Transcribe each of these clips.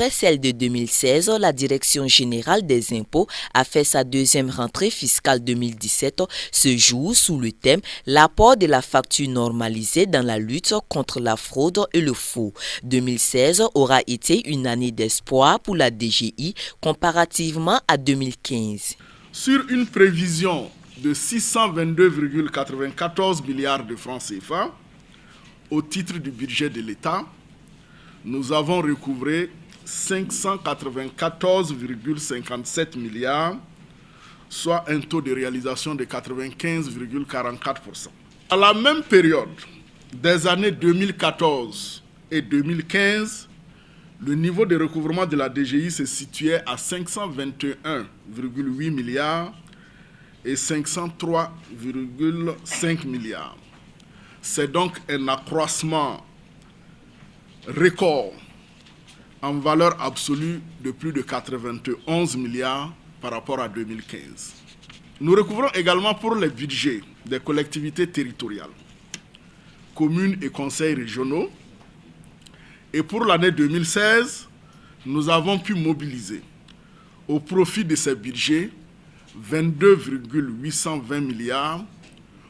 Après celle de 2016, la Direction générale des impôts a fait sa deuxième rentrée fiscale 2017 ce jour sous le thème « L'apport de la facture normalisée dans la lutte contre la fraude et le faux ». 2016 aura été une année d'espoir pour la DGI comparativement à 2015. Sur une prévision de 622,94 milliards de francs CFA au titre du budget de l'État, nous avons recouvré 594,57 milliards, soit un taux de réalisation de 95,44%. À la même période des années 2014 et 2015, le niveau de recouvrement de la DGI se situait à 521,8 milliards et 503,5 milliards. C'est donc un accroissement record en valeur absolue de plus de 91 milliards par rapport à 2015. Nous recouvrons également pour les budgets des collectivités territoriales, communes et conseils régionaux. Et pour l'année 2016, nous avons pu mobiliser au profit de ces budgets 22,820 milliards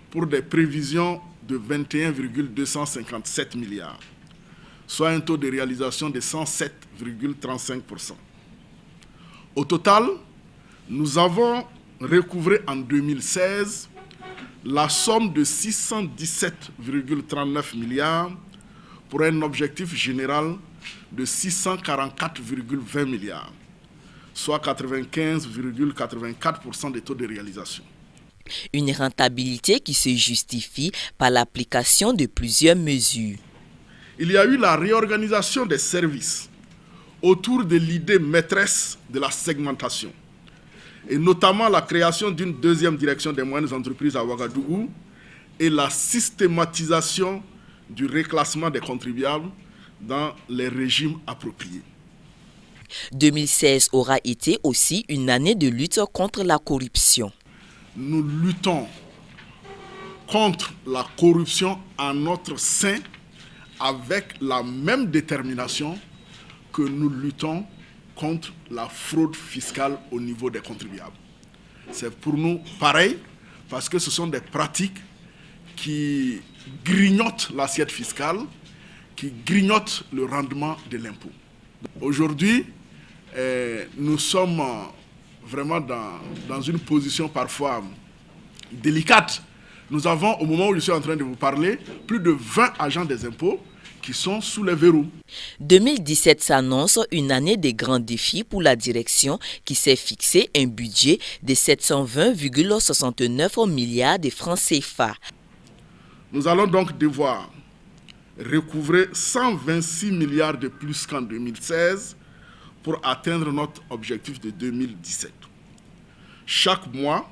pour des prévisions de 21,257 milliards, soit un taux de réalisation de 107,35%. Au total, nous avons recouvré en 2016 la somme de 617,39 milliards pour un objectif général de 644,20 milliards, soit 95,84% des taux de réalisation. Une rentabilité qui se justifie par l'application de plusieurs mesures. Il y a eu la réorganisation des services autour de l'idée maîtresse de la segmentation, et notamment la création d'une deuxième direction des moyennes entreprises à Ouagadougou et la systématisation du reclassement des contribuables dans les régimes appropriés. 2016 aura été aussi une année de lutte contre la corruption. Nous luttons contre la corruption en notre sein avec la même détermination que nous luttons contre la fraude fiscale au niveau des contribuables. C'est pour nous pareil, parce que ce sont des pratiques qui grignotent l'assiette fiscale, qui grignotent le rendement de l'impôt. Aujourd'hui, nous sommes vraiment dans une position parfois délicate. Nous avons, au moment où je suis en train de vous parler, plus de 20 agents des impôts qui sont sous les verrous. 2017 s'annonce une année de grands défis pour la direction qui s'est fixé un budget de 720,69 milliards de francs CFA. Nous allons donc devoir recouvrer 126 milliards de plus qu'en 2016 pour atteindre notre objectif de 2017. Chaque mois,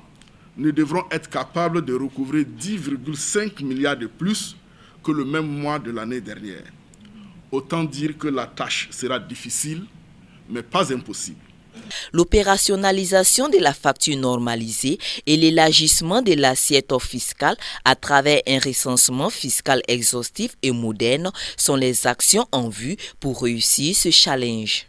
nous devrons être capables de recouvrer 10,5 milliards de plus que le même mois de l'année dernière. Autant dire que la tâche sera difficile, mais pas impossible. L'opérationnalisation de la facture normalisée et l'élargissement de l'assiette fiscale à travers un recensement fiscal exhaustif et moderne sont les actions en vue pour réussir ce challenge.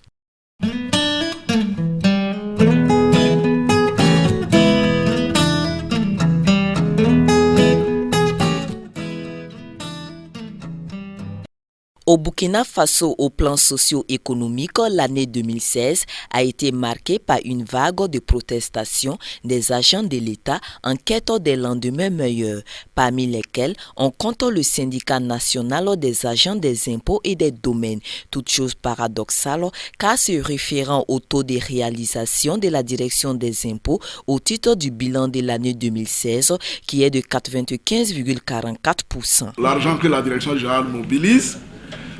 Au Burkina Faso, au plan socio-économique, l'année 2016 a été marquée par une vague de protestations des agents de l'État en quête des lendemains meilleurs, parmi lesquels on compte le syndicat national des agents des impôts et des domaines. Toute chose paradoxale, car se référant au taux de réalisation de la direction des impôts au titre du bilan de l'année 2016, qui est de 95,44%. L'argent que la direction générale mobilise,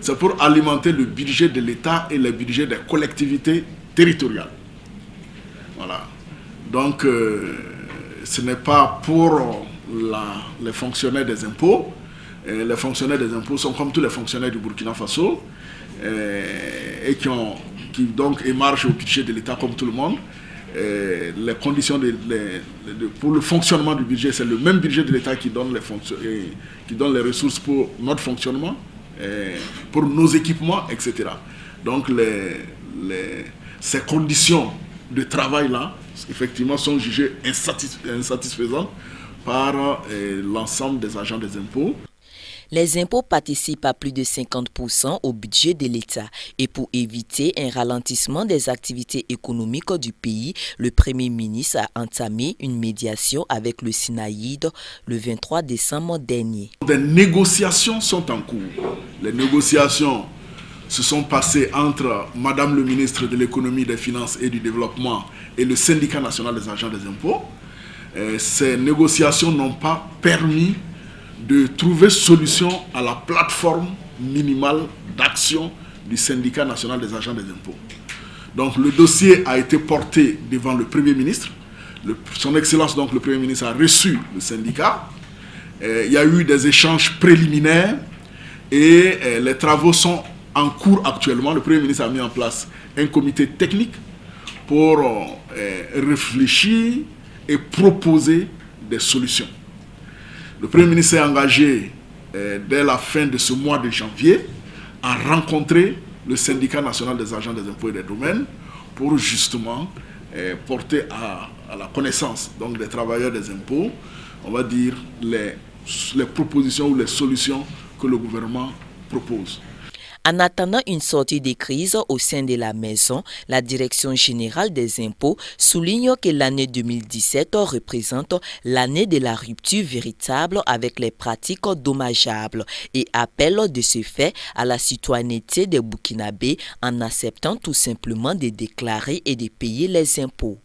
c'est pour alimenter le budget de l'État et le budget des collectivités territoriales. Voilà. Donc, ce n'est pas pour les fonctionnaires des impôts. Les fonctionnaires des impôts sont comme tous les fonctionnaires du Burkina Faso et qui donc émargent au budget de l'État comme tout le monde. Les conditions pour le fonctionnement du budget, c'est le même budget de l'État qui donne les ressources pour notre fonctionnement, pour nos équipements, etc. Donc ces conditions de travail-là, effectivement, sont jugées insatisfaisantes par l'ensemble des agents des impôts. Les impôts participent à plus de 50% au budget de l'État. Et pour éviter un ralentissement des activités économiques du pays, le Premier ministre a entamé une médiation avec le SINAID le 23 décembre dernier. Des négociations sont en cours. Les négociations se sont passées entre Madame le ministre de l'Économie, des Finances et du Développement et le syndicat national des agents des impôts. Ces négociations n'ont pas permis de trouver solution à la plateforme minimale d'action du syndicat national des agents des impôts. Donc le dossier a été porté devant le Premier ministre. Son Excellence, donc le Premier ministre, a reçu le syndicat. Il y a eu des échanges préliminaires et les travaux sont en cours actuellement. Le Premier ministre a mis en place un comité technique pour réfléchir et proposer des solutions. Le Premier ministre s'est engagé dès la fin de ce mois de janvier à rencontrer le syndicat national des agents des impôts et des domaines pour justement porter à la connaissance donc, des travailleurs des impôts, on va dire, les propositions ou les solutions que le gouvernement propose. En attendant une sortie des crises au sein de la maison, la Direction générale des impôts souligne que l'année 2017 représente l'année de la rupture véritable avec les pratiques dommageables et appelle de ce fait à la citoyenneté des Burkinabés en acceptant tout simplement de déclarer et de payer les impôts.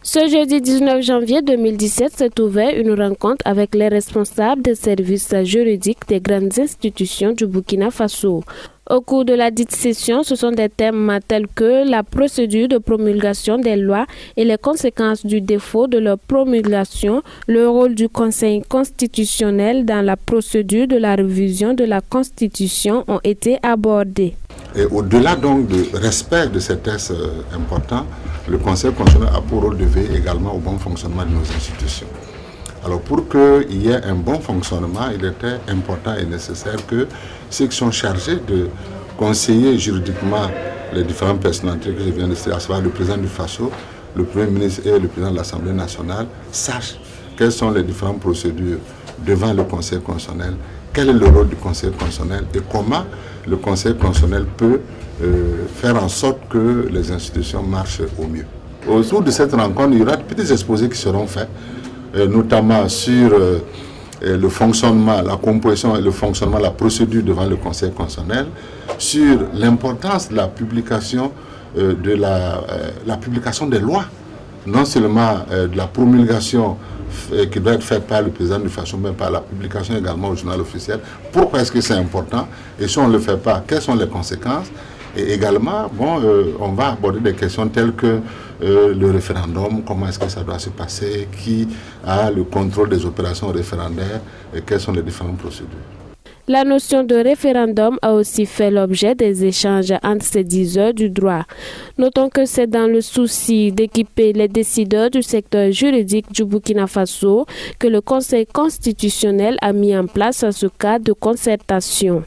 Ce jeudi 19 janvier 2017 s'est ouverte une rencontre avec les responsables des services juridiques des grandes institutions du Burkina Faso. Au cours de la dite session, ce sont des thèmes tels que la procédure de promulgation des lois et les conséquences du défaut de leur promulgation, le rôle du Conseil constitutionnel dans la procédure de la révision de la Constitution ont été abordés. Et au-delà donc du respect de ces textes importants, le Conseil constitutionnel a pour rôle de veiller également au bon fonctionnement de nos institutions. Alors pour qu'il y ait un bon fonctionnement, il était important et nécessaire que ceux qui sont chargés de conseiller juridiquement les différentes personnalités que je viens de citer, à savoir le président du FASO, le Premier ministre et le président de l'Assemblée nationale, sachent quelles sont les différentes procédures devant le Conseil constitutionnel, quel est le rôle du Conseil constitutionnel et comment le Conseil constitutionnel peut faire en sorte que les institutions marchent au mieux. Autour de cette rencontre, il y aura de petits exposés qui seront faits, notamment sur le fonctionnement, la composition et le fonctionnement, la procédure devant le Conseil constitutionnel, sur l'importance de la publication, la publication des lois, non seulement de la promulgation qui doit être faite par le président du FASO, mais par la publication également au journal officiel. Pourquoi est-ce que c'est important? Et si on ne le fait pas, quelles sont les conséquences? Et également, on va aborder des questions telles que le référendum, comment est-ce que ça doit se passer, qui a le contrôle des opérations référendaires et quelles sont les différentes procédures. La notion de référendum a aussi fait l'objet des échanges entre ces diseurs du droit. Notons que c'est dans le souci d'équiper les décideurs du secteur juridique du Burkina Faso que le Conseil constitutionnel a mis en place ce cadre de concertation.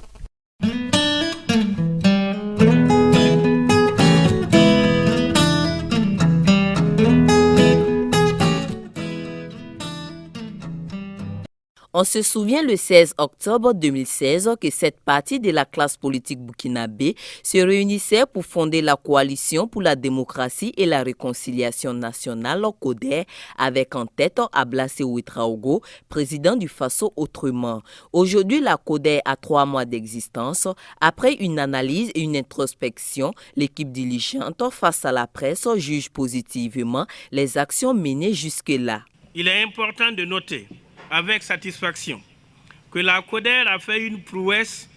On se souvient le 16 octobre 2016 que cette partie de la classe politique burkinabé se réunissait pour fonder la coalition pour la démocratie et la réconciliation nationale CODER avec en tête Ablassé Ouedraogo, président du Faso autrement. Aujourd'hui, la CODER a 3 mois d'existence. Après une analyse et une introspection, l'équipe dirigeante face à la presse juge positivement les actions menées jusque-là. Il est important de noter avec satisfaction que la CODER a fait une prouesse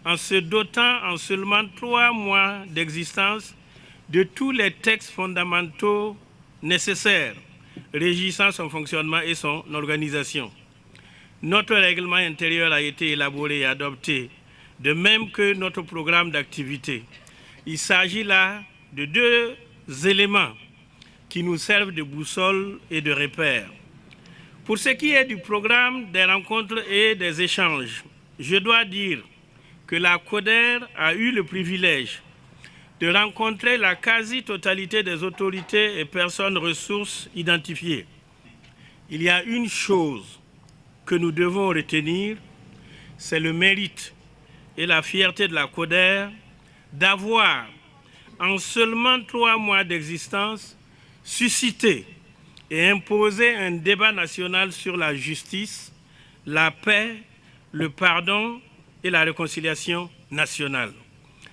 en se dotant en seulement 3 mois d'existence de tous les textes fondamentaux nécessaires régissant son fonctionnement et son organisation. Notre règlement intérieur a été élaboré et adopté, de même que notre programme d'activité. Il s'agit là de 2 éléments qui nous servent de boussole et de repère. Pour ce qui est du programme des rencontres et des échanges, je dois dire que la CODER a eu le privilège de rencontrer la quasi-totalité des autorités et personnes ressources identifiées. Il y a une chose que nous devons retenir, c'est le mérite et la fierté de la CODER d'avoir, en seulement 3 mois d'existence, suscité et imposé un débat national sur la justice, la paix, le pardon et la réconciliation nationale.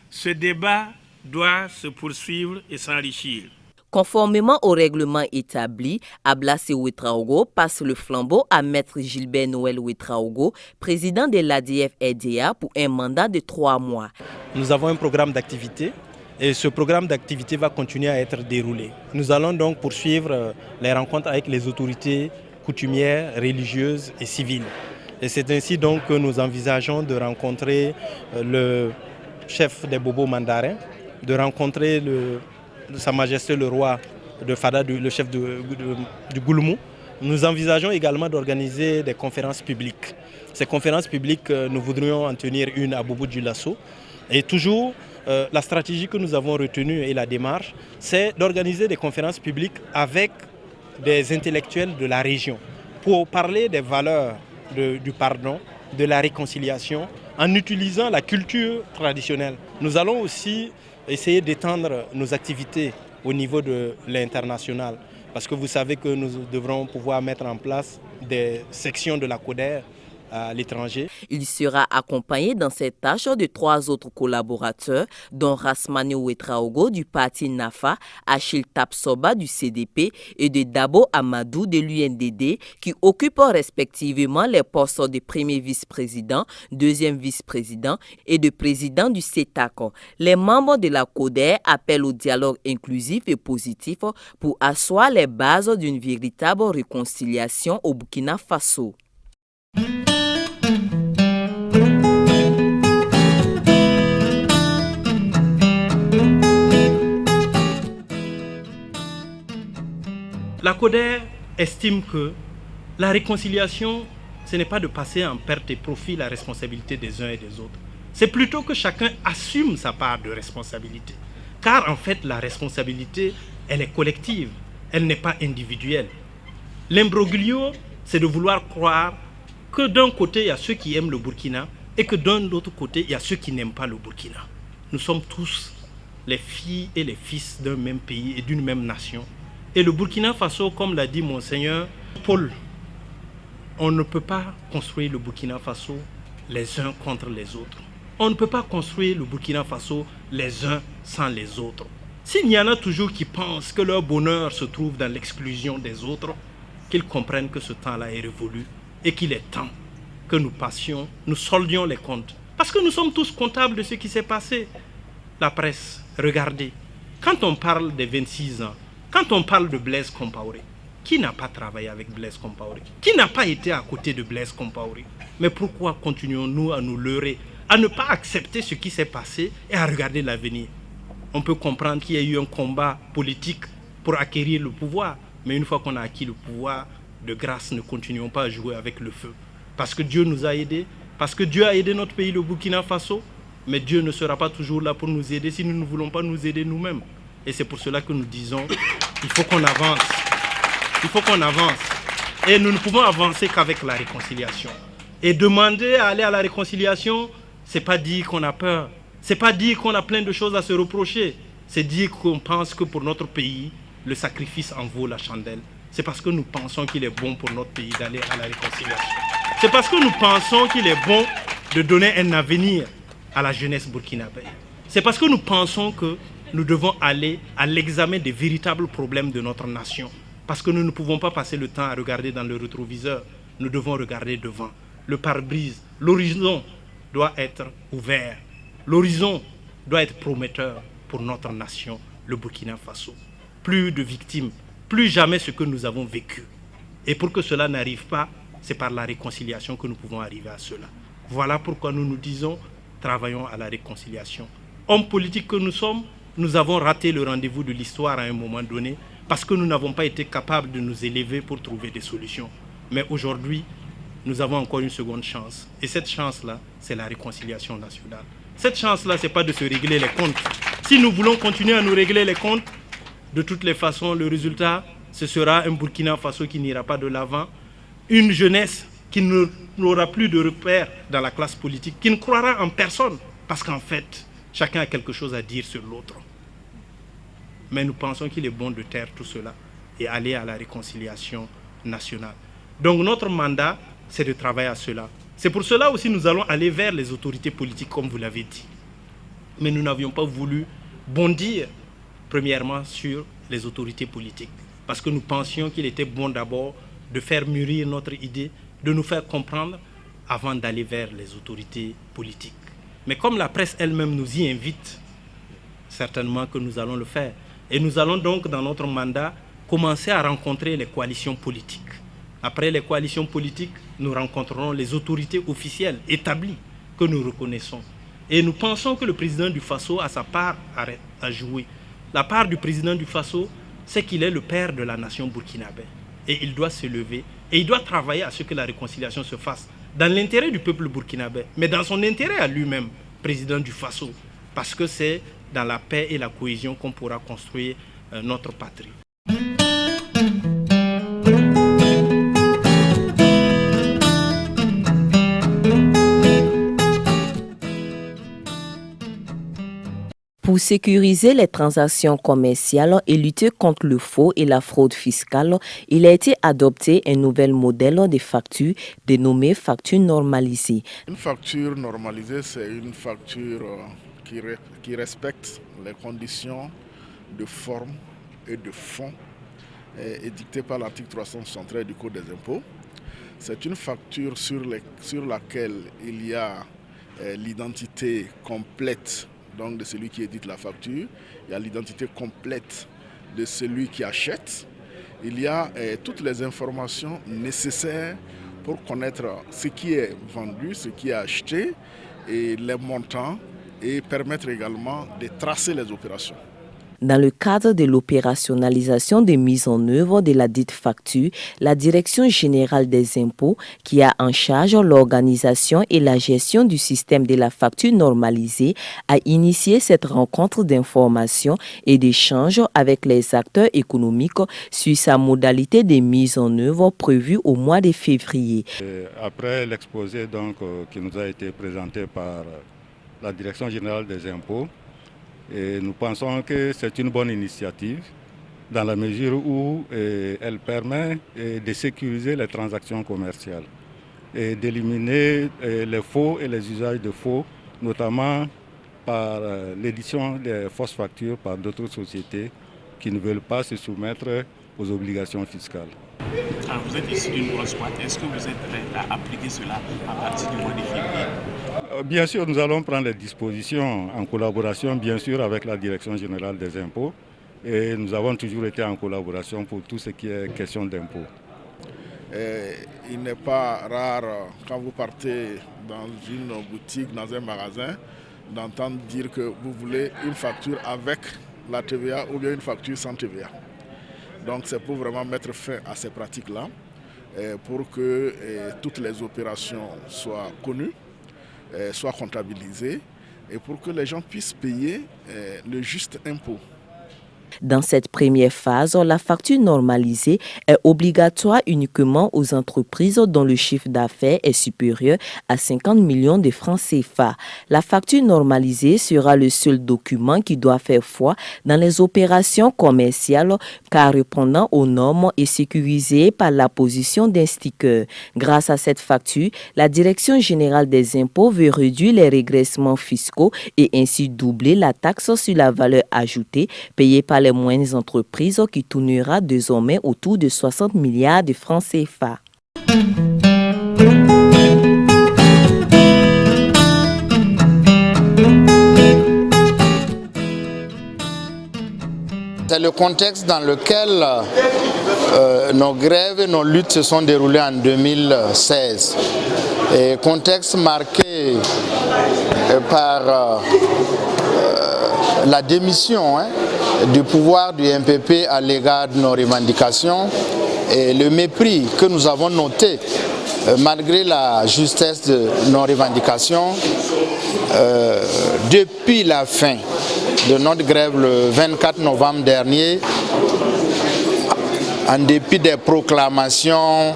Ce débat doit se poursuivre et s'enrichir. Conformément au règlement établi, Ablassé Ouetraogo passe le flambeau à Maître Gilbert Noël Ouetraogo, président de l'ADF-RDA, pour un mandat de 3 mois. Nous avons un programme d'activité et ce programme d'activité va continuer à être déroulé. Nous allons donc poursuivre les rencontres avec les autorités coutumières, religieuses et civiles. Et c'est ainsi donc que nous envisageons de rencontrer le chef des Bobo mandarins, de rencontrer Sa Majesté le roi de Fada, le chef du Gouloumou. Nous envisageons également d'organiser des conférences publiques. Ces conférences publiques, nous voudrions en tenir une à Bobo Dioulasso. Et toujours, la stratégie que nous avons retenue et la démarche, c'est d'organiser des conférences publiques avec des intellectuels de la région pour parler des valeurs du pardon, de la réconciliation, en utilisant la culture traditionnelle. Nous allons aussi essayer d'étendre nos activités au niveau de l'international. Parce que vous savez que nous devrons pouvoir mettre en place des sections de la CODER à l'étranger. Il sera accompagné dans cette tâche de 3 autres collaborateurs, dont Rasmane Ouetraogo du parti NAFA, Achille Tapsoba du CDP et de Dabo Amadou de l'UNDD, qui occupent respectivement les postes de premier vice-président, deuxième vice-président et de président du CETAC. Les membres de la CODER appellent au dialogue inclusif et positif pour asseoir les bases d'une véritable réconciliation au Burkina Faso. La CODER estime que la réconciliation, ce n'est pas de passer en perte et profit la responsabilité des uns et des autres. C'est plutôt que chacun assume sa part de responsabilité. Car en fait, la responsabilité, elle est collective, elle n'est pas individuelle. L'imbroglio, c'est de vouloir croire que d'un côté, il y a ceux qui aiment le Burkina et que d'un autre côté, il y a ceux qui n'aiment pas le Burkina. Nous sommes tous les filles et les fils d'un même pays et d'une même nation. Et le Burkina Faso, comme l'a dit Monseigneur Paul, on ne peut pas construire le Burkina Faso les uns contre les autres. On ne peut pas construire le Burkina Faso les uns sans les autres. S'il y en a toujours qui pensent que leur bonheur se trouve dans l'exclusion des autres, qu'ils comprennent que ce temps-là est révolu et qu'il est temps que nous passions, nous soldions les comptes. Parce que nous sommes tous comptables de ce qui s'est passé. La presse, regardez, quand on parle des 26 ans, quand on parle de Blaise Compaoré, qui n'a pas travaillé avec Blaise Compaoré? Qui n'a pas été à côté de Blaise Compaoré? Mais pourquoi continuons-nous à nous leurrer, à ne pas accepter ce qui s'est passé et à regarder l'avenir? On peut comprendre qu'il y a eu un combat politique pour acquérir le pouvoir, mais une fois qu'on a acquis le pouvoir, de grâce, ne continuons pas à jouer avec le feu. Parce que Dieu nous a aidés, parce que Dieu a aidé notre pays, le Burkina Faso, mais Dieu ne sera pas toujours là pour nous aider si nous ne voulons pas nous aider nous-mêmes. Et c'est pour cela que nous disons, il faut qu'on avance. Il faut qu'on avance. Et nous ne pouvons avancer qu'avec la réconciliation. Et demander à aller à la réconciliation, ce n'est pas dire qu'on a peur. Ce n'est pas dire qu'on a plein de choses à se reprocher. C'est dire qu'on pense que pour notre pays, le sacrifice en vaut la chandelle. C'est parce que nous pensons qu'il est bon pour notre pays d'aller à la réconciliation. C'est parce que nous pensons qu'il est bon de donner un avenir à la jeunesse burkinabé. C'est parce que nous pensons que nous devons aller à l'examen des véritables problèmes de notre nation. Parce que nous ne pouvons pas passer le temps à regarder dans le rétroviseur. Nous devons regarder devant. Le pare-brise, l'horizon doit être ouvert. L'horizon doit être prometteur pour notre nation, le Burkina Faso. Plus de victimes, plus jamais ce que nous avons vécu. Et pour que cela n'arrive pas, c'est par la réconciliation que nous pouvons arriver à cela. Voilà pourquoi nous nous disons, travaillons à la réconciliation. Hommes politiques que nous sommes, nous avons raté le rendez-vous de l'histoire à un moment donné, parce que nous n'avons pas été capables de nous élever pour trouver des solutions. Mais aujourd'hui, nous avons encore une seconde chance. Et cette chance-là, c'est la réconciliation nationale. Cette chance-là, ce n'est pas de se régler les comptes. Si nous voulons continuer à nous régler les comptes, de toutes les façons, le résultat, ce sera un Burkina Faso qui n'ira pas de l'avant, une jeunesse qui n'aura plus de repères dans la classe politique, qui ne croira en personne, parce qu'en fait, chacun a quelque chose à dire sur l'autre. Mais nous pensons qu'il est bon de taire tout cela et aller à la réconciliation nationale. Donc notre mandat, c'est de travailler à cela. C'est pour cela aussi que nous allons aller vers les autorités politiques, comme vous l'avez dit. Mais nous n'avions pas voulu bondir, premièrement, sur les autorités politiques. Parce que nous pensions qu'il était bon d'abord de faire mûrir notre idée, de nous faire comprendre avant d'aller vers les autorités politiques. Mais comme la presse elle-même nous y invite, certainement que nous allons le faire. Et nous allons donc, dans notre mandat, commencer à rencontrer les coalitions politiques. Après les coalitions politiques, nous rencontrerons les autorités officielles établies que nous reconnaissons. Et nous pensons que le président du Faso a sa part à jouer. La part du président du Faso, c'est qu'il est le père de la nation burkinabé. Et il doit se lever et il doit travailler à ce que la réconciliation se fasse dans l'intérêt du peuple burkinabé, mais dans son intérêt à lui-même, président du Faso, parce que c'est dans la paix et la cohésion qu'on pourra construire notre patrie. Pour sécuriser les transactions commerciales et lutter contre le faux et la fraude fiscale, il a été adopté un nouvel modèle de facture dénommé facture normalisée. Une facture normalisée, c'est une facture qui respecte les conditions de forme et de fond édictées par l'article 373 du Code des impôts. C'est une facture sur laquelle il y a l'identité complète donc de celui qui édite la facture, il y a l'identité complète de celui qui achète, il y a toutes les informations nécessaires pour connaître ce qui est vendu, ce qui est acheté et les montants et permettre également de tracer les opérations. Dans le cadre de l'opérationnalisation des mises en œuvre de la dite facture, la Direction générale des impôts, qui a en charge l'organisation et la gestion du système de la facture normalisée, a initié cette rencontre d'information et d'échange avec les acteurs économiques sur sa modalité de mise en œuvre prévue au mois de février. Après l'exposé qui nous a été présenté par la Direction générale des impôts, et nous pensons que c'est une bonne initiative dans la mesure où elle permet de sécuriser les transactions commerciales et d'éliminer les faux et les usages de faux, notamment par l'édition des fausses factures par d'autres sociétés qui ne veulent pas se soumettre aux obligations fiscales. Vous êtes ici d'une grosse boîte, est-ce que vous êtes prêt à appliquer cela à partir du mois de février? Bien sûr, nous allons prendre les dispositions en collaboration, bien sûr, avec la Direction générale des impôts. Et nous avons toujours été en collaboration pour tout ce qui est question d'impôts. Il n'est pas rare, quand vous partez dans une boutique, dans un magasin, d'entendre dire que vous voulez une facture avec la TVA ou bien une facture sans TVA. Donc c'est pour vraiment mettre fin à ces pratiques-là, pour que toutes les opérations soient connues, soient comptabilisées et pour que les gens puissent payer le juste impôt. Dans cette première phase, la facture normalisée est obligatoire uniquement aux entreprises dont le chiffre d'affaires est supérieur à 50 millions de francs CFA. La facture normalisée sera le seul document qui doit faire foi dans les opérations commerciales car répondant aux normes et sécurisé par l'apposition d'un sticker. Grâce à cette facture, la Direction générale des impôts veut réduire les régressements fiscaux et ainsi doubler la taxe sur la valeur ajoutée payée par les moyennes entreprises qui tournera désormais autour de 60 milliards de francs CFA. C'est le contexte dans lequel nos grèves et nos luttes se sont déroulées en 2016. Et contexte marqué par la démission du pouvoir du MPP à l'égard de nos revendications et le mépris que nous avons noté malgré la justesse de nos revendications depuis la fin de notre grève le 24 novembre dernier, en dépit des proclamations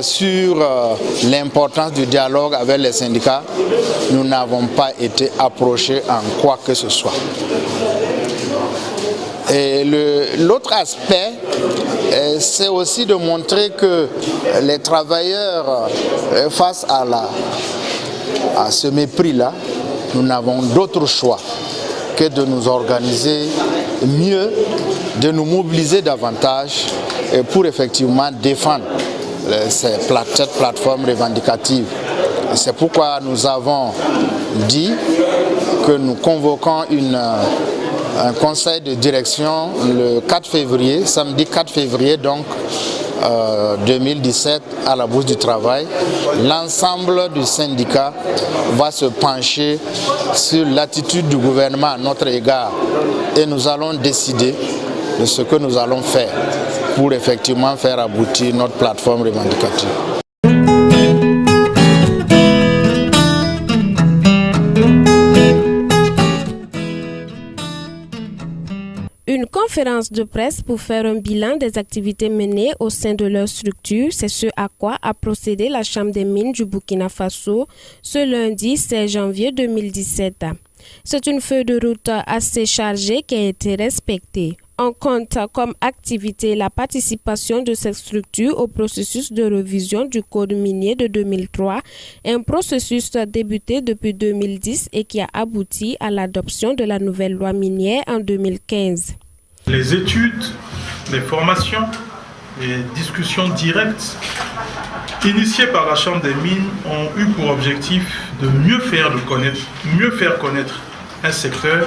sur l'importance du dialogue avec les syndicats, nous n'avons pas été approchés en quoi que ce soit. Et l'autre aspect, c'est aussi de montrer que les travailleurs, face à ce mépris-là, nous n'avons d'autre choix que de nous organiser mieux, de nous mobiliser davantage pour effectivement défendre cette plateforme revendicative. C'est pourquoi nous avons dit que nous convoquons un conseil de direction le 4 février, samedi 4 février donc 2017 à la Bourse du Travail. L'ensemble du syndicat va se pencher sur l'attitude du gouvernement à notre égard et nous allons décider de ce que nous allons faire pour effectivement faire aboutir notre plateforme revendicative. Une conférence de presse pour faire un bilan des activités menées au sein de leur structure, c'est ce à quoi a procédé la Chambre des mines du Burkina Faso ce lundi 16 janvier 2017. C'est une feuille de route assez chargée qui a été respectée. On compte comme activité la participation de cette structure au processus de révision du Code minier de 2003, un processus débuté depuis 2010 et qui a abouti à l'adoption de la nouvelle loi minière en 2015. Les études, les formations, les discussions directes initiées par la Chambre des mines ont eu pour objectif de mieux faire connaître un secteur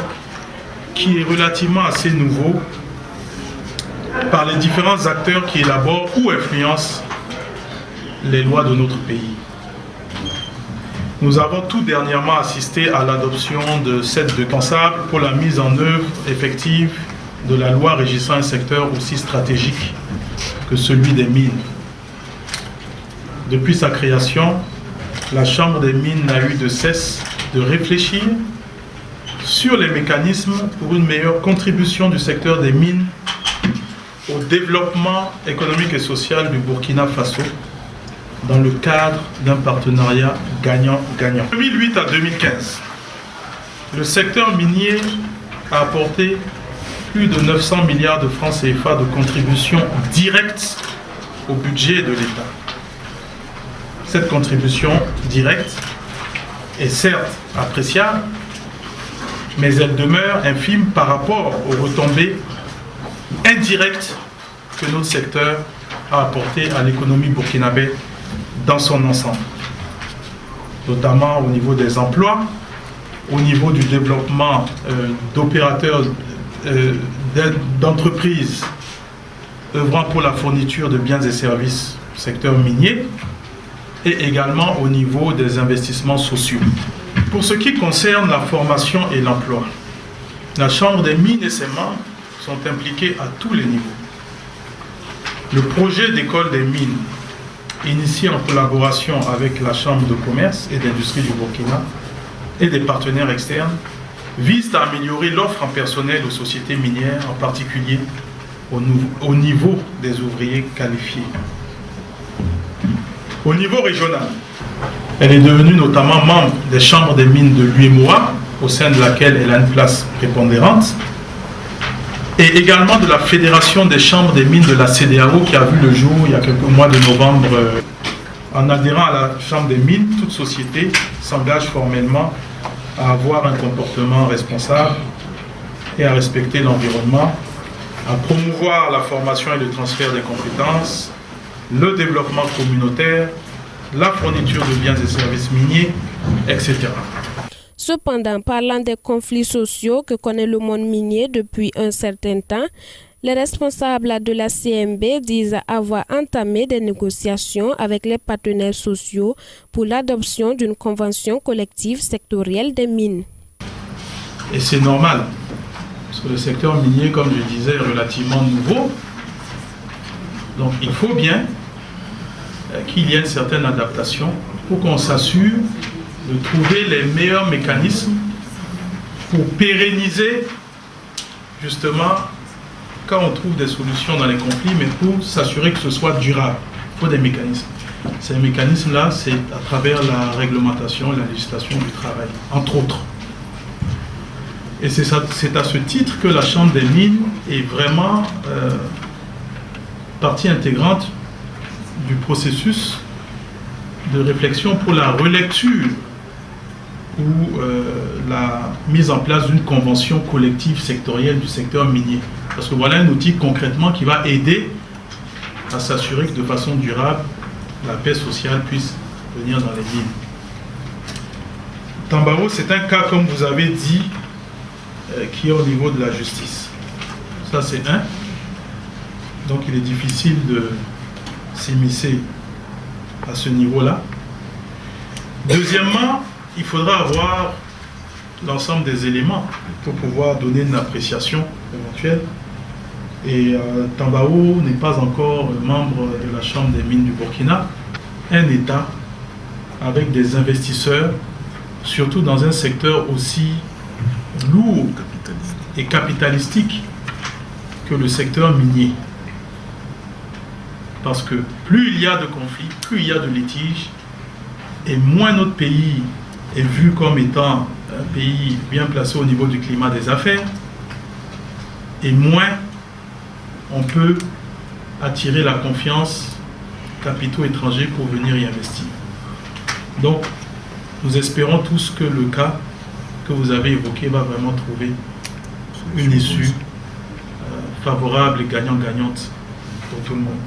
qui est relativement assez nouveau par les différents acteurs qui élaborent ou influencent les lois de notre pays. Nous avons tout dernièrement assisté à l'adoption de cette responsable pour la mise en œuvre effective de la loi régissant un secteur aussi stratégique que celui des mines. Depuis sa création, la Chambre des mines n'a eu de cesse de réfléchir sur les mécanismes pour une meilleure contribution du secteur des mines au développement économique et social du Burkina Faso dans le cadre d'un partenariat gagnant-gagnant. De 2008 à 2015, le secteur minier a apporté plus de 900 milliards de francs CFA de contributions directes au budget de l'État. Cette contribution directe est certes appréciable, mais elle demeure infime par rapport aux retombées indirectes que notre secteur a apportées à l'économie burkinabé dans son ensemble, notamment au niveau des emplois, au niveau du développement d'opérateurs d'entreprises œuvrant pour la fourniture de biens et services au secteur minier, et également au niveau des investissements sociaux. Pour ce qui concerne la formation et l'emploi, la Chambre des mines et ses membres sont impliqués à tous les niveaux. Le projet d'école des mines, initié en collaboration avec la Chambre de commerce et d'industrie du Burkina et des partenaires externes, vise à améliorer l'offre en personnel aux sociétés minières, en particulier au niveau des ouvriers qualifiés. Au niveau régional, elle est devenue notamment membre des chambres des mines de l'UEMOA, au sein de laquelle elle a une place prépondérante, et également de la Fédération des chambres des mines de la CEDEAO qui a vu le jour il y a quelques mois de novembre. En adhérant à la Chambre des mines, toute société s'engage formellement à avoir un comportement responsable et à respecter l'environnement, à promouvoir la formation et le transfert des compétences, le développement communautaire, la fourniture de biens et services miniers, etc. Cependant, parlant des conflits sociaux que connaît le monde minier depuis un certain temps, les responsables de la CMB disent avoir entamé des négociations avec les partenaires sociaux pour l'adoption d'une convention collective sectorielle des mines. Et c'est normal. Parce que le secteur minier, comme je disais, est relativement nouveau. Donc il faut bien qu'il y ait une certaine adaptation pour qu'on s'assure de trouver les meilleurs mécanismes pour pérenniser justement quand on trouve des solutions dans les conflits, mais pour s'assurer que ce soit durable. Il faut des mécanismes. Ces mécanismes-là, c'est à travers la réglementation et la législation du travail, entre autres. Et c'est à ce titre que la Chambre des mines est vraiment partie intégrante du processus de réflexion pour la relecture ou la mise en place d'une convention collective sectorielle du secteur minier. Parce que voilà un outil concrètement qui va aider à s'assurer que de façon durable, la paix sociale puisse venir dans les mines. Tambao, c'est un cas, comme vous avez dit, qui est au niveau de la justice. Ça, c'est un. Donc, il est difficile de s'immiscer à ce niveau-là. Deuxièmement, il faudra avoir l'ensemble des éléments pour pouvoir donner une appréciation éventuelle. Et Tambao n'est pas encore membre de la Chambre des mines du Burkina, un État avec des investisseurs, surtout dans un secteur aussi lourd et capitalistique que le secteur minier. Parce que plus il y a de conflits, plus il y a de litiges, et moins notre pays est vu comme étant un pays bien placé au niveau du climat des affaires, et moins on peut attirer la confiance capitaux étrangers pour venir y investir. Donc, nous espérons tous que le cas que vous avez évoqué va vraiment trouver une issue favorable et gagnant-gagnante pour tout le monde.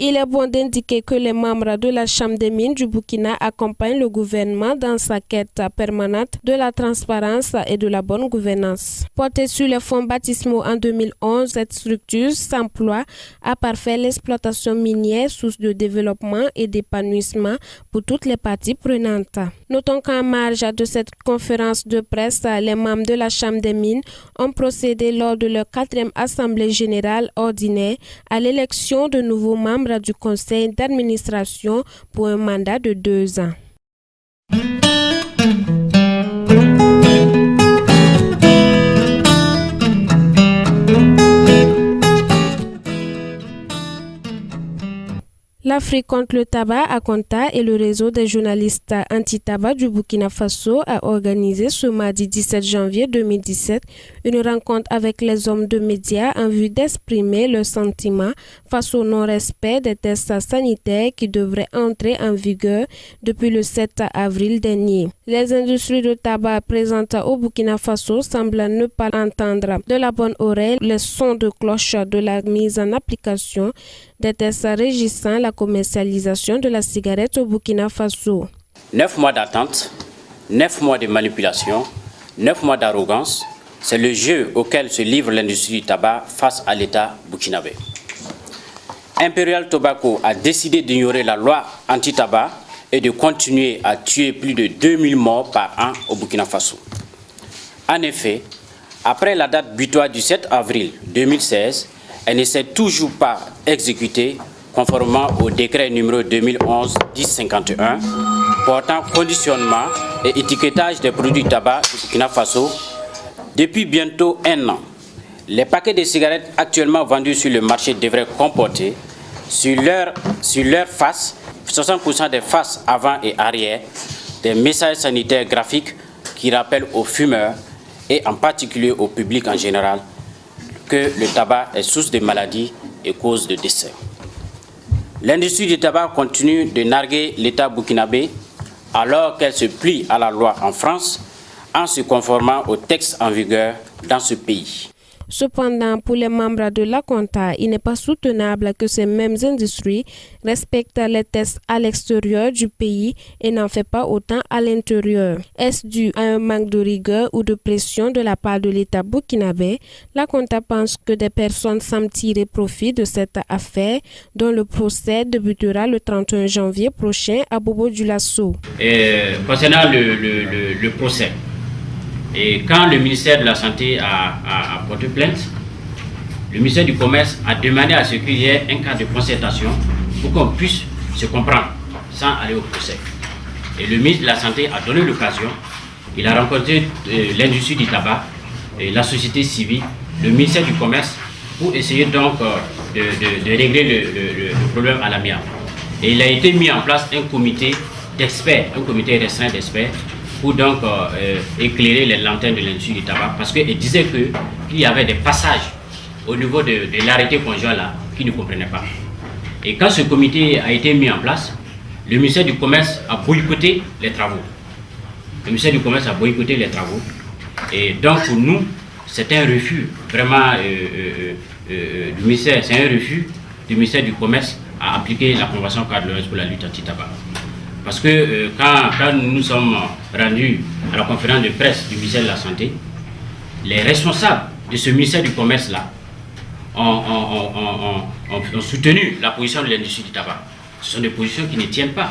Il est bon d'indiquer que les membres de la Chambre des mines du Burkina accompagnent le gouvernement dans sa quête permanente de la transparence et de la bonne gouvernance. Portée sur les fonds baptismaux en 2011, cette structure s'emploie à parfaire l'exploitation minière, source de développement et d'épanouissement pour toutes les parties prenantes. Notons qu'en marge de cette conférence de presse, les membres de la Chambre des mines ont procédé lors de leur 4e Assemblée générale ordinaire à l'élection de nouveaux membres du conseil d'administration pour un mandat de 2 ans. L'Afrique contre le tabac, ACONTA, et le réseau des journalistes anti-tabac du Burkina Faso a organisé ce mardi 17 janvier 2017 une rencontre avec les hommes de médias en vue d'exprimer leurs sentiments face au non-respect des tests sanitaires qui devraient entrer en vigueur depuis le 7 avril dernier. Les industries de tabac présentes au Burkina Faso semblent ne pas entendre de la bonne oreille les sons de cloche de la mise en application des tests régissant la commercialisation de la cigarette au Burkina Faso. 9 mois d'attente, 9 mois de manipulation, 9 mois d'arrogance, c'est le jeu auquel se livre l'industrie du tabac face à l'État burkinabé. Imperial Tobacco a décidé d'ignorer la loi anti-tabac et de continuer à tuer plus de 2000 morts par an au Burkina Faso. En effet, après la date butoir du 7 avril 2016, elle ne s'est toujours pas exécutée conformément au décret numéro 2011-1051 portant conditionnement et étiquetage des produits tabac du Burkina Faso. Depuis bientôt 1 an, les paquets de cigarettes actuellement vendus sur le marché devraient comporter sur leur face, 60% des faces avant et arrière, des messages sanitaires graphiques qui rappellent aux fumeurs et en particulier au public en général que le tabac est source de maladies et cause de décès. L'industrie du tabac continue de narguer l'État burkinabé alors qu'elle se plie à la loi en France en se conformant aux textes en vigueur dans ce pays. Cependant, pour les membres de l'ACONTA, il n'est pas soutenable que ces mêmes industries respectent les tests à l'extérieur du pays et n'en font pas autant à l'intérieur. Est-ce dû à un manque de rigueur ou de pression de la part de l'État burkinabé? L'ACONTA pense que des personnes semblent tirer profit de cette affaire dont le procès débutera le 31 janvier prochain à Bobo-Dioulasso. Concernant le procès, Et quand le ministère de la Santé a porté plainte, le ministère du Commerce a demandé à ce qu'il y ait un cadre de concertation pour qu'on puisse se comprendre sans aller au procès. Et le ministre de la Santé a donné l'occasion. Il a rencontré l'industrie du tabac, et la société civile, le ministère du Commerce, pour essayer donc de régler le problème à l'amiable. Et il a été mis en place un comité d'experts, un comité restreint d'experts, pour donc éclairer les lanternes de l'industrie du tabac, parce qu'il disait qu'il y avait des passages au niveau de l'arrêté conjoint là, qu'ils ne comprenaient pas. Et quand ce comité a été mis en place, le ministère du Commerce a boycotté les travaux. Le ministère du Commerce a boycotté les travaux. Et donc pour nous, c'est un refus vraiment du ministère, c'est un refus du ministère du Commerce à appliquer la Convention cadre de l'OMS pour la lutte anti-tabac. Parce que quand nous nous sommes rendus à la conférence de presse du ministère de la Santé, les responsables de ce ministère du Commerce là ont soutenu la position de l'industrie du tabac. Ce sont des positions qui ne tiennent pas.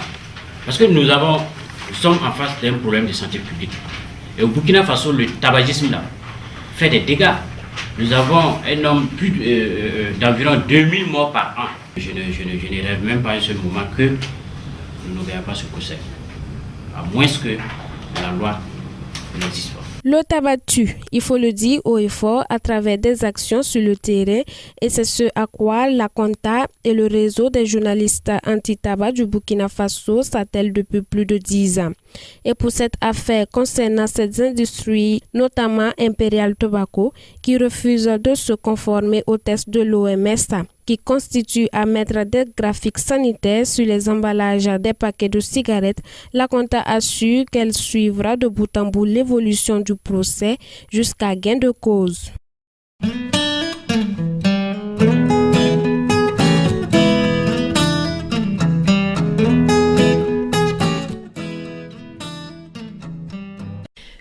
Parce que nous sommes en face d'un problème de santé publique. Et au Burkina Faso, le tabagisme là fait des dégâts. Nous avons un nombre d'environ 2000 morts par an. Je ne rêve même pas un seul moment que nous n'ayons pas ce procès. À moins que la loi n'existe pas. Le tabac tue, il faut le dire haut et fort, à travers des actions sur le terrain, et c'est ce à quoi la CONTA et le réseau des journalistes anti-tabac du Burkina Faso s'attellent depuis plus de 10 ans. Et pour cette affaire concernant cette industrie, notamment Imperial Tobacco, qui refuse de se conformer aux tests de l'OMS, qui constitue à mettre des graphiques sanitaires sur les emballages des paquets de cigarettes, la CONTA assure qu'elle suivra de bout en bout l'évolution du procès jusqu'à gain de cause.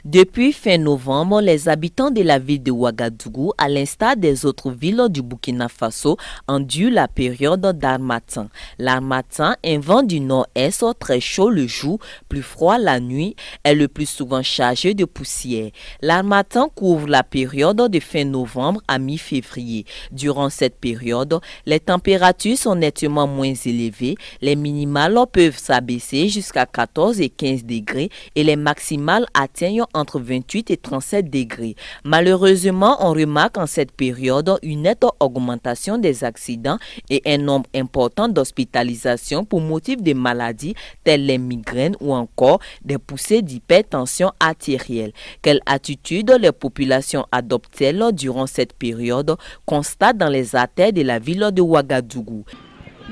Depuis fin novembre, les habitants de la ville de Ouagadougou, à l'instar des autres villes du Burkina Faso, endurent la période d'harmattan. L'harmattan, un vent du nord-est très chaud le jour, plus froid la nuit, est le plus souvent chargé de poussière. L'harmattan couvre la période de fin novembre à mi-février. Durant cette période, les températures sont nettement moins élevées. Les minimales peuvent s'abaisser jusqu'à 14 et 15 degrés et les maximales atteignent entre 28 et 37 degrés. Malheureusement, on remarque en cette période une nette augmentation des accidents et un nombre important d'hospitalisations pour motif de maladies telles les migraines ou encore des poussées d'hypertension artérielle. Quelle attitude les populations adoptent-elles durant cette période? Constate dans les artères de la ville de Ouagadougou.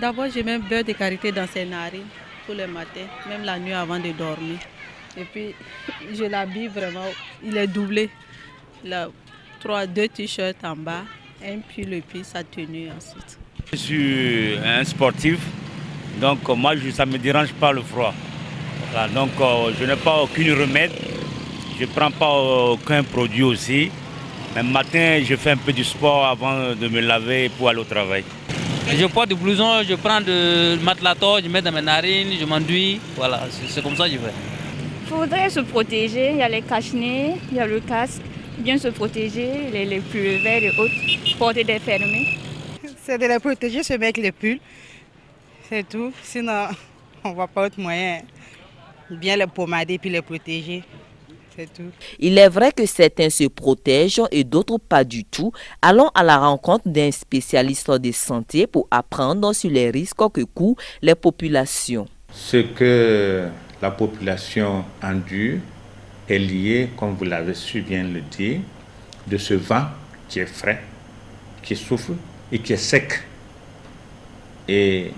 D'abord, je mets un beurre de karité dans ses narines tous les matins, même la nuit avant de dormir. Et puis, je l'habille vraiment, il est doublé. Il a 2 t-shirts en bas, un pull et puis sa tenue ensuite. Je suis un sportif, donc moi ça ne me dérange pas le froid. Voilà, donc je n'ai pas aucun remède, je ne prends pas aucun produit aussi. Mais matin, je fais un peu du sport avant de me laver pour aller au travail. Je porte du blouson, je prends de matelato, je mets dans mes narines, je m'enduis. Voilà, c'est comme ça que je fais. Il faudrait se protéger, il y a les cache-nez, il y a le casque, bien se protéger, les pulls verts et autres, porter des fermés. C'est de les protéger, se mettre les pulls, c'est tout. Sinon, on ne voit pas autre moyen. Bien les pommader puis les protéger, c'est tout. Il est vrai que certains se protègent et d'autres pas du tout. Allons à la rencontre d'un spécialiste de santé pour apprendre sur les risques que courent les populations. Ce que la population endure est lié, comme vous l'avez su bien le dire, de ce vent qui est frais, qui souffle et qui est sec. Et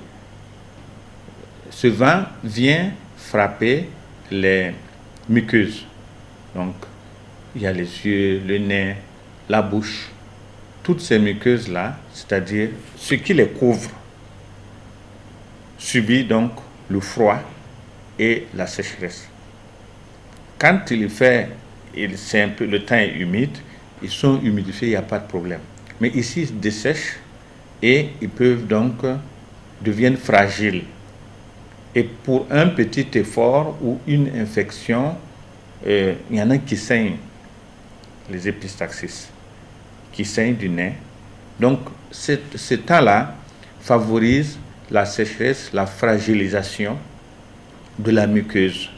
ce vent vient frapper les muqueuses. Donc, il y a les yeux, le nez, la bouche. Toutes ces muqueuses-là, c'est-à-dire ce qui les couvre, subit donc le froid et la sécheresse. Quand il fait, c'est un peu, le temps est humide, ils sont humidifiés, il n'y a pas de problème. Mais ici, ils dessèchent et ils peuvent donc devenir fragiles. Et pour un petit effort ou une infection, il y en a qui saignent. les épistaxis, qui saignent du nez. Donc, ce temps-là favorise la sécheresse, la fragilisation de la muqueuse.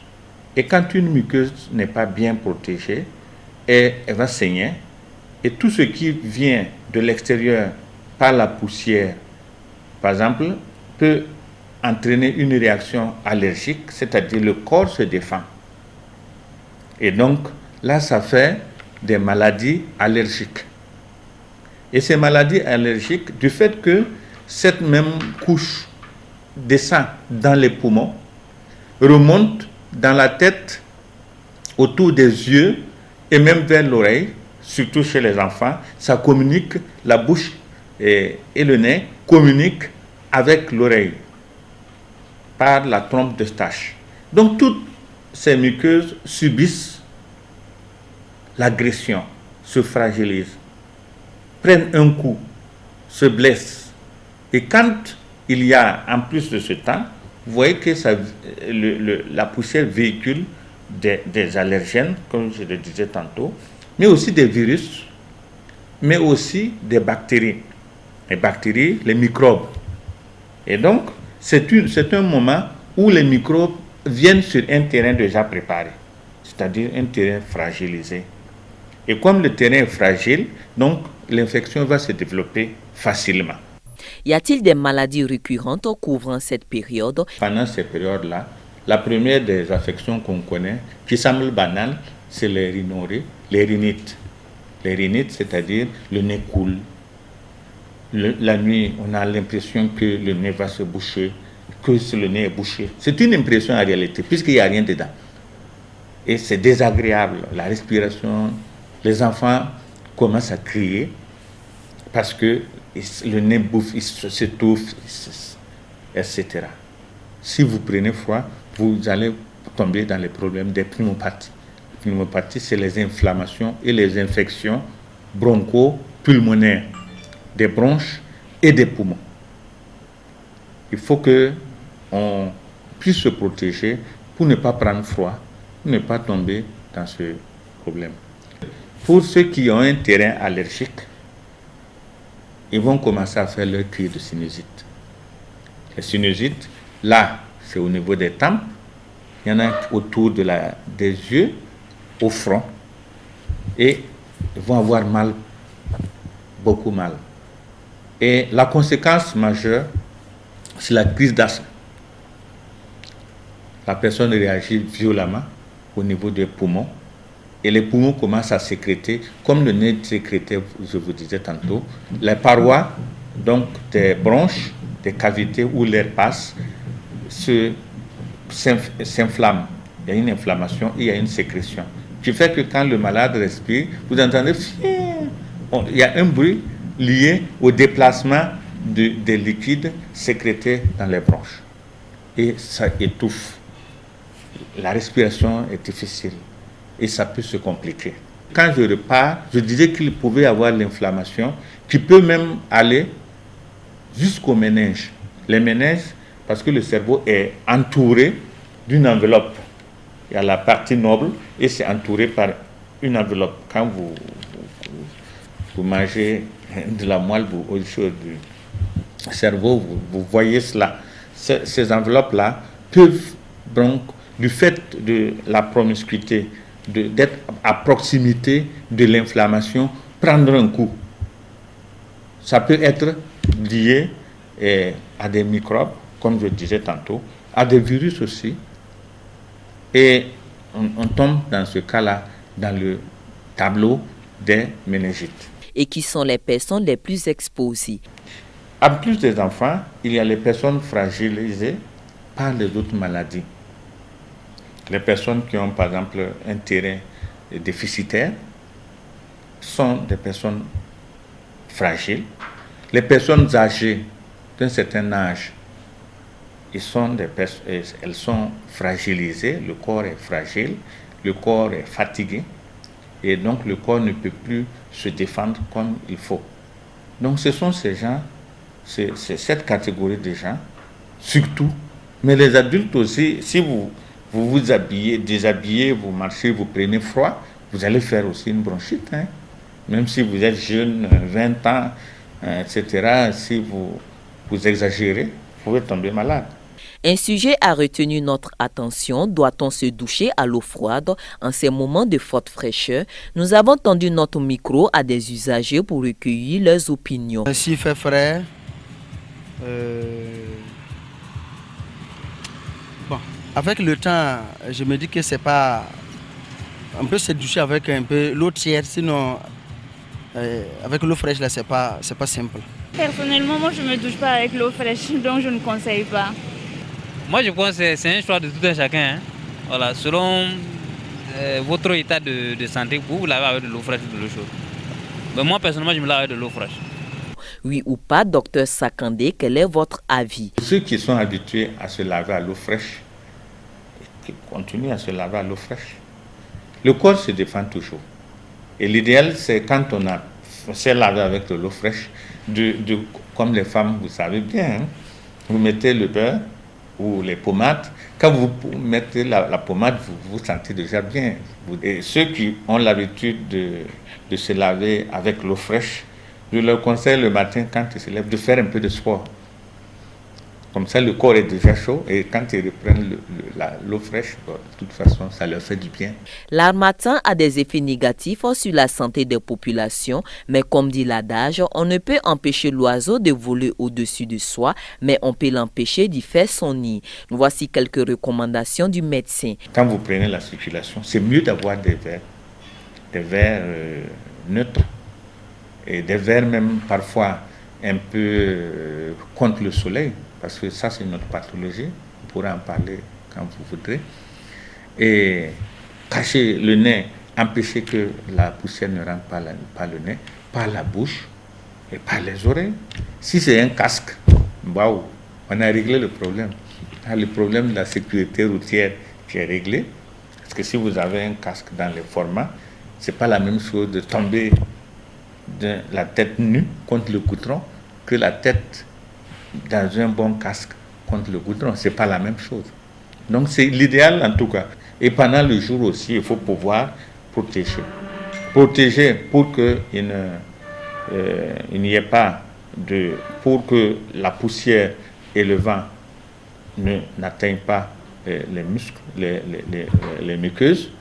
Et quand une muqueuse n'est pas bien protégée, elle va saigner. Et tout ce qui vient de l'extérieur par la poussière, par exemple, peut entraîner une réaction allergique, c'est-à-dire le corps se défend. Et donc, là, ça fait des maladies allergiques. Et ces maladies allergiques, du fait que cette même couche descend dans les poumons, remonte dans la tête, autour des yeux et même vers l'oreille, surtout chez les enfants, ça communique, la bouche et le nez communiquent avec l'oreille par la trompe d'Eustache. Donc toutes ces muqueuses subissent l'agression, se fragilisent, prennent un coup, se blessent. Et quand il y a, en plus de ce temps, vous voyez que la poussière véhicule des allergènes, comme je le disais tantôt, mais aussi des virus, mais aussi des bactéries. Les bactéries, les microbes. Et donc, c'est un moment où les microbes viennent sur un terrain déjà préparé, c'est-à-dire un terrain fragilisé. Et comme le terrain est fragile, donc l'infection va se développer facilement. Y a-t-il des maladies récurrentes couvrant cette période? Pendant ces périodes-là, la première des affections qu'on connaît, qui semble banale, c'est les rhinorrhées, les rhinites. Les rhinites, c'est-à-dire le nez coule. La nuit, on a l'impression que le nez va se boucher, que le nez est bouché. C'est une impression en réalité, puisqu'il n'y a rien dedans. Et c'est désagréable, la respiration. Les enfants commencent à crier parce que le nez bouffe, il s'étouffe, etc. Si vous prenez froid, vous allez tomber dans les problèmes des pneumopathies. Les pneumopathies, c'est les inflammations et les infections broncho-pulmonaires des bronches et des poumons. Il faut qu'on puisse se protéger pour ne pas prendre froid, pour ne pas tomber dans ce problème. Pour ceux qui ont un terrain allergique, ils vont commencer à faire leur crise de sinusite. Les sinusites, là, c'est au niveau des tempes, il y en a autour des yeux, au front, et ils vont avoir mal, beaucoup mal. Et la conséquence majeure, c'est la crise d'asthme. La personne réagit violemment au niveau des poumons, et les poumons commencent à sécréter, comme le nez sécrétait, je vous disais tantôt, les parois donc des bronches, des cavités où l'air passe, s'inflamment. Il y a une inflammation et il y a une sécrétion. Qui fait que quand le malade respire, vous entendez, il y a un bruit lié au déplacement des liquides sécrétés dans les bronches. Et ça étouffe. La respiration est difficile. Et ça peut se compliquer. Quand je repars, je disais qu'il pouvait y avoir l'inflammation qui peut même aller jusqu'aux méninges. Les méninges, parce que le cerveau est entouré d'une enveloppe. Il y a la partie noble et c'est entouré par une enveloppe. Quand vous mangez de la moelle au chaud du cerveau, vous voyez cela. Ces enveloppes-là peuvent donc, du fait de la promiscuité, d'être à proximité de l'inflammation, prendre un coup. Ça peut être lié à des microbes, comme je disais tantôt, à des virus aussi. Et on tombe dans ce cas-là dans le tableau des méningites. Et qui sont les personnes les plus exposées? En plus des enfants, il y a les personnes fragilisées par les autres maladies. Les personnes qui ont, par exemple, un terrain déficitaire sont des personnes fragiles. Les personnes âgées d'un certain âge, elles sont fragilisées, le corps est fragile, le corps est fatigué, et donc le corps ne peut plus se défendre comme il faut. Donc ce sont ces gens, c'est cette catégorie de gens, surtout, mais les adultes aussi, si vous habillez, déshabillez, vous marchez, vous prenez froid, vous allez faire aussi une bronchite. Hein. Même si vous êtes jeune, 20 ans, etc., si vous exagérez, vous pouvez tomber malade. Un sujet a retenu notre attention. Doit-on se doucher à l'eau froide en ces moments de forte fraîcheur? Nous avons tendu notre micro à des usagers pour recueillir leurs opinions. S'il fait frais, bon, avec le temps, je me dis que c'est pas... On peut se doucher avec un peu l'eau tiède, sinon avec l'eau fraîche, là, c'est pas simple. Personnellement, moi, je ne me douche pas avec l'eau fraîche, donc je ne conseille pas. Moi, je pense que c'est un choix de tout un chacun. Hein. Voilà, selon votre état de santé, vous lavez avec de l'eau fraîche ou de l'eau chaude. Mais moi, personnellement, je me lave avec de l'eau fraîche. Oui ou pas, docteur Sakandé, quel est votre avis? Ceux qui sont habitués à se laver à l'eau fraîche, qui continuent à se laver à l'eau fraîche. Le corps se défend toujours. Et l'idéal, c'est quand on s'est lavé avec de l'eau fraîche, comme les femmes, vous savez bien, hein, vous mettez le beurre ou les pommades. Quand vous mettez la pommade, vous vous sentez déjà bien. Et ceux qui ont l'habitude de se laver avec l'eau fraîche, je leur conseille le matin, quand ils se lèvent, de faire un peu de sport. Comme ça, le corps est déjà chaud et quand ils reprennent l'eau fraîche, de toute façon, ça leur fait du bien. L'harmattan a des effets négatifs sur la santé des populations, mais comme dit l'adage, on ne peut empêcher l'oiseau de voler au-dessus de soi, mais on peut l'empêcher d'y faire son nid. Voici quelques recommandations du médecin. Quand vous prenez la circulation, c'est mieux d'avoir des verres neutres et des verres même parfois un peu contre le soleil. Parce que ça, c'est notre pathologie. On pourra en parler quand vous voudrez. Et cacher le nez, empêcher que la poussière ne rentre par le nez, par la bouche et par les oreilles. Si c'est un casque, waouh, on a réglé le problème. Le problème de la sécurité routière qui est réglé. Parce que si vous avez un casque dans les formats, ce n'est pas la même chose de tomber de la tête nue contre le goudron que la tête dans un bon casque contre le goudron. Ce n'est pas la même chose. Donc c'est l'idéal en tout cas. Et pendant le jour aussi, il faut pouvoir protéger. Protéger pour qu'il n'y ait pas pour que la poussière et le vent n'atteignent pas les muscles, les muqueuses,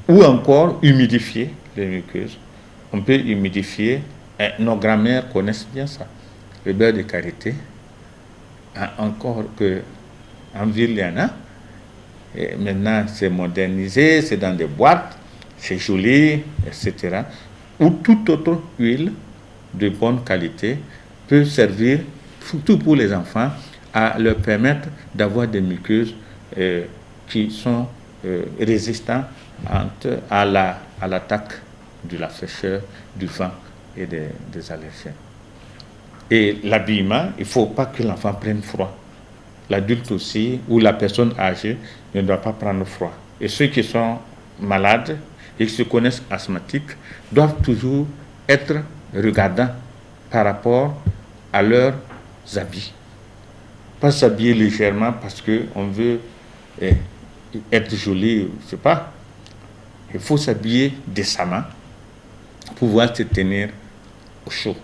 ou encore humidifier les muqueuses. On peut humidifier, nos grands-mères connaissent bien ça. Le beurre de karité, encore qu'en ville, il y en a. Et maintenant, c'est modernisé, c'est dans des boîtes, c'est joli, etc. Ou toute autre huile de bonne qualité peut servir, surtout pour les enfants, à leur permettre d'avoir des muqueuses qui sont résistants à l'attaque de la fraîcheur, du vent et des allergènes. Et l'habillement, il ne faut pas que l'enfant prenne froid. L'adulte aussi, ou la personne âgée, ne doit pas prendre froid. Et ceux qui sont malades et qui se connaissent asthmatiques doivent toujours être regardants par rapport à leurs habits. Pas s'habiller légèrement parce qu'on veut être joli, je ne sais pas. Il faut s'habiller décemment pour pouvoir se tenir au chaud.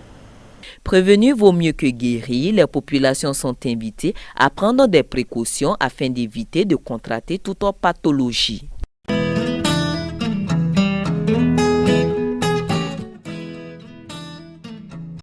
Prévenir vaut mieux que guérir. Les populations sont invitées à prendre des précautions afin d'éviter de contracter toute pathologie.